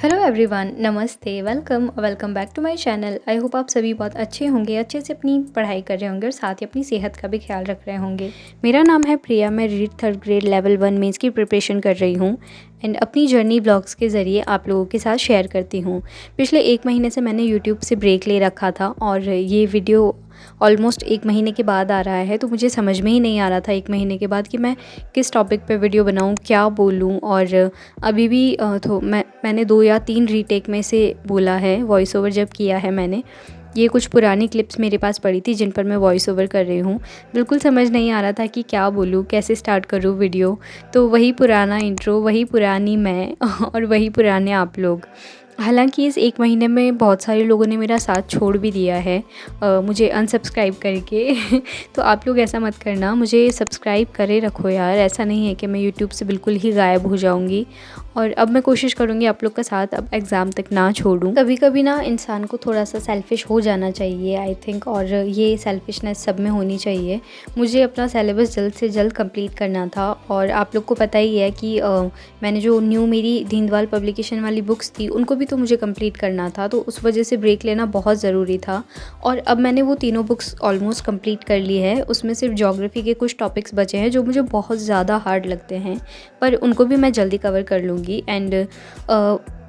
Hello everyone, नमस्ते, welcome back to my channel. I hope आप सभी बहुत अच्छे होंगे, अच्छे से अपनी पढ़ाई कर रहे होंगे और साथ ही अपनी सेहत का भी ख्याल रख रहे होंगे। मेरा नाम है प्रिया, मैं read third grade level 1 mains की प्रिपरेशन कर रही हूँ एंड अपनी जर्नी ब्लॉग्स के ज़रिए आप लोगों के साथ शेयर करती हूँ। पिछले 1 महीने से मैंने यूट्यूब से ब्रेक ले रखा था और ये वीडियो ऑलमोस्ट 1 महीने के बाद आ रहा है, तो मुझे समझ में ही नहीं आ रहा था 1 महीने के बाद कि मैं किस टॉपिक पे वीडियो बनाऊँ, क्या बोलूँ। और अभी भी मैंने 2 या 3 रीटेक में से बोला है, वॉइस ओवर जब किया है मैंने। ये कुछ पुरानी क्लिप्स मेरे पास पड़ी थी जिन पर मैं वॉइस ओवर कर रही हूँ। बिल्कुल समझ नहीं आ रहा था कि क्या बोलूँ, कैसे स्टार्ट करूँ वीडियो। तो वही पुराना इंट्रो, वही पुरानी मैं और वही पुराने आप लोग। हालाँकि इस 1 महीने में बहुत सारे लोगों ने मेरा साथ छोड़ भी दिया है मुझे अनसब्सक्राइब करके। तो आप लोग ऐसा मत करना, मुझे सब्सक्राइब करे रखो यार। ऐसा नहीं है कि मैं यूट्यूब से बिल्कुल ही गायब हो जाऊँगी। और अब मैं कोशिश करूँगी आप लोग का साथ अब एग्ज़ाम तक ना छोड़ूँ। कभी कभी ना इंसान को थोड़ा सा सेल्फ़िश हो जाना चाहिए आई थिंक, और ये सेल्फ़िशनेस सब में होनी चाहिए। मुझे अपना सिलेबस जल्द से जल्द कंप्लीट करना था और आप लोग को पता ही है कि मैंने जो न्यू मेरी दीनदयाल पब्लिकेशन वाली बुक्स थी उनको भी तो मुझे कंप्लीट करना था, तो उस वजह से ब्रेक लेना बहुत ज़रूरी था। और अब मैंने वो तीनों बुक्स ऑलमोस्ट कंप्लीट कर ली है। उसमें सिर्फ ज्योग्राफी के कुछ टॉपिक्स बचे हैं जो मुझे बहुत ज़्यादा हार्ड लगते हैं, पर उनको भी मैं जल्दी कवर कर लूँगी। एंड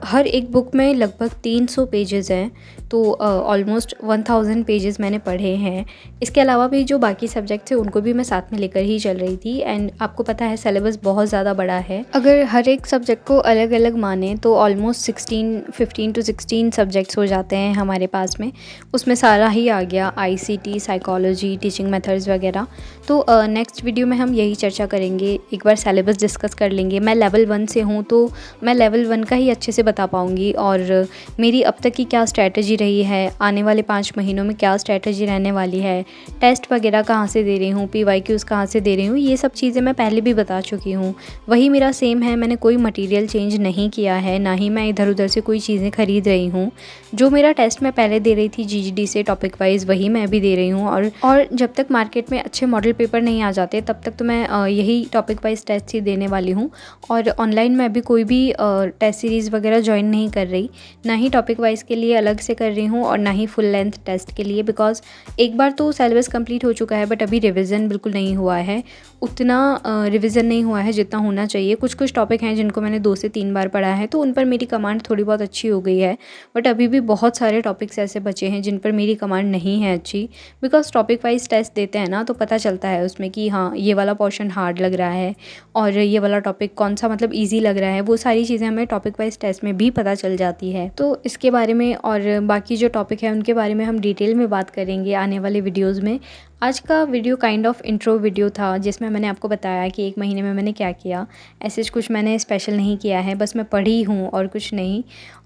हर एक बुक में लगभग 300 पेजेस हैं, तो ऑलमोस्ट 1000 पेजेस मैंने पढ़े हैं। इसके अलावा भी जो बाकी सब्जेक्ट्स हैं उनको भी मैं साथ में लेकर ही चल रही थी। एंड आपको पता है सिलेबस बहुत ज़्यादा बड़ा है। अगर हर एक सब्जेक्ट को अलग अलग माने तो ऑलमोस्ट 15 टू 16 सब्जेक्ट्स हो जाते हैं हमारे पास में। उसमें सारा ही आ गया, ICT, साइकोलॉजी, टीचिंग मेथड्स वगैरह। तो नेक्स्ट वीडियो में हम यही चर्चा करेंगे, एक बार सिलेबस डिस्कस कर लेंगे। मैं लेवल 1 से हूँ तो मैं लेवल 1 का ही अच्छे से बता पाऊँगी, और मेरी अब तक की क्या स्ट्रैटेजी रही है, आने वाले 5 महीनों में क्या स्ट्रैटेजी रहने वाली है, टेस्ट वगैरह कहाँ से दे रही हूँ, PYQs कहाँ से दे रही हूँ, ये सब चीज़ें मैं पहले भी बता चुकी हूँ। वही मेरा सेम है, मैंने कोई मटेरियल चेंज नहीं किया है, ना ही मैं इधर उधर से कोई चीज़ें खरीद रही हूँ। जो मेरा टेस्ट मैं पहले दे रही थी GGD से टॉपिक वाइज, वही मैं भी दे रही हूँ। और जब तक मार्केट में अच्छे मॉडल पेपर नहीं आ जाते तब तक तो मैं यही टॉपिक वाइज टेस्ट ही देने वाली हूँ। और ऑनलाइन मैं अभी कोई भी टेस्ट सीरीज़ वगैरह ज्वाइन नहीं कर रही, ना ही टॉपिक वाइज के लिए अलग से कर रही हूँ और ना ही फुल लेंथ टेस्ट के लिए, बिकॉज एक बार तो सिलेबस कंप्लीट हो चुका है बट अभी रिवीजन बिल्कुल नहीं हुआ है। उतना रिवीजन नहीं हुआ है जितना होना चाहिए। कुछ कुछ टॉपिक हैं जिनको मैंने 2 से 3 बार पढ़ा है, तो उन पर मेरी कमांड थोड़ी बहुत अच्छी हो गई है। बट अभी भी बहुत सारे टॉपिक्स ऐसे बचे हैं जिन पर मेरी कमांड नहीं है अच्छी, बिकॉज टॉपिक वाइज टेस्ट देते हैं ना, तो पता चलता है उसमें कि हाँ ये वाला पोर्शन हार्ड लग रहा है और ये वाला टॉपिक कौन सा मतलब ईजी लग रहा है। वो सारी चीज़ें हमें टॉपिक वाइज टेस्ट में भी पता चल जाती है। तो इसके बारे में और बाकी जो टॉपिक है उनके बारे में हम डिटेल में बात करेंगे आने वाले वीडियोज़ में। आज का video kind of intro video था जिसमें मैंने आपको बताया कि 1 महीने में मैंने क्या किया। ऐसे कुछ मैंने स्पेशल नहीं किया है, बस मैं पढ़ी हूँ और कुछ नहीं।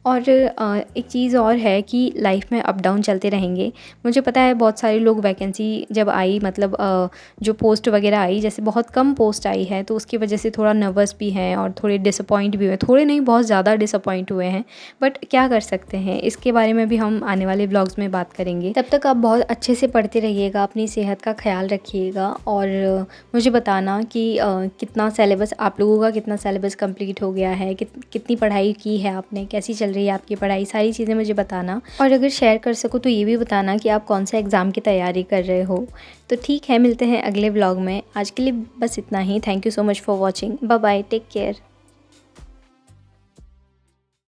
और एक चीज़ और है कि लाइफ में अप डाउन चलते रहेंगे। मुझे पता है बहुत सारे लोग वैकेंसी जब आई, मतलब जो पोस्ट वगैरह आई, जैसे बहुत कम पोस्ट आई है तो उसकी वजह से थोड़ा नर्वस भी हैं और थोड़े डिसअपॉइंट भी हुए, थोड़े नहीं बहुत ज़्यादा डिसअपॉइंट हुए हैं। बट क्या कर सकते हैं, इसके बारे में भी हम आने वाले ब्लॉग्स में बात करेंगे। तब तक आप बहुत अच्छे से पढ़ते रहिएगा, अपनी सेहत का ख्याल रखिएगा और मुझे बताना कि कितना सिलेबस आप लोगों का, कितना सिलेबस कंप्लीट हो गया है, कितनी पढ़ाई की है आपने, कैसी चल रही है आपकी पढ़ाई, सारी चीज़ें मुझे बताना। और अगर शेयर कर सको तो ये भी बताना कि आप कौन सा एग्ज़ाम की तैयारी कर रहे हो। तो ठीक है, मिलते हैं अगले ब्लॉग में। आज के लिए बस इतना ही। Thank you so much for watching. Bye bye, take care.